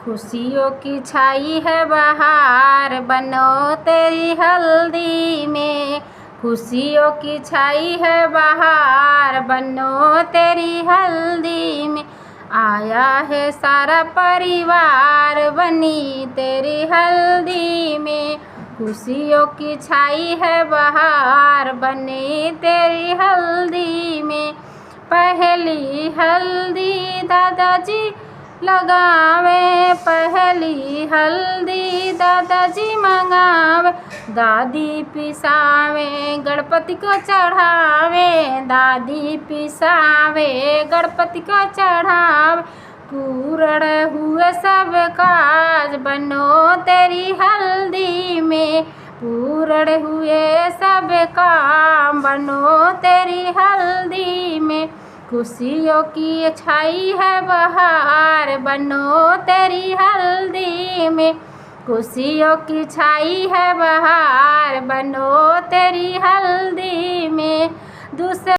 खुशियों की छाई है बहार, बनो तेरी हल्दी में। खुशियों की छाई है बहार, बनो तेरी हल्दी में। आया है सारा परिवार, बनी तेरी हल्दी में। खुशियों की छाई है बहार, बनी तेरी हल्दी में। पहली हल्दी दादाजी लगावे, पहली हल्दी दादाजी मंगावे। दादी पिसावे गणपति को चढ़ावे, दादी पिसावे गणपति को चढ़ावे। पूर्ण हुए सब काज, बनो तेरी हल्दी में। पूर्ण हुए सब काम, बनो तेरी हल्दी में। खुशियों की छाई है बहार, बनो तेरी हल्दी में। खुशियों की छाई है बहार, बनो तेरी हल्दी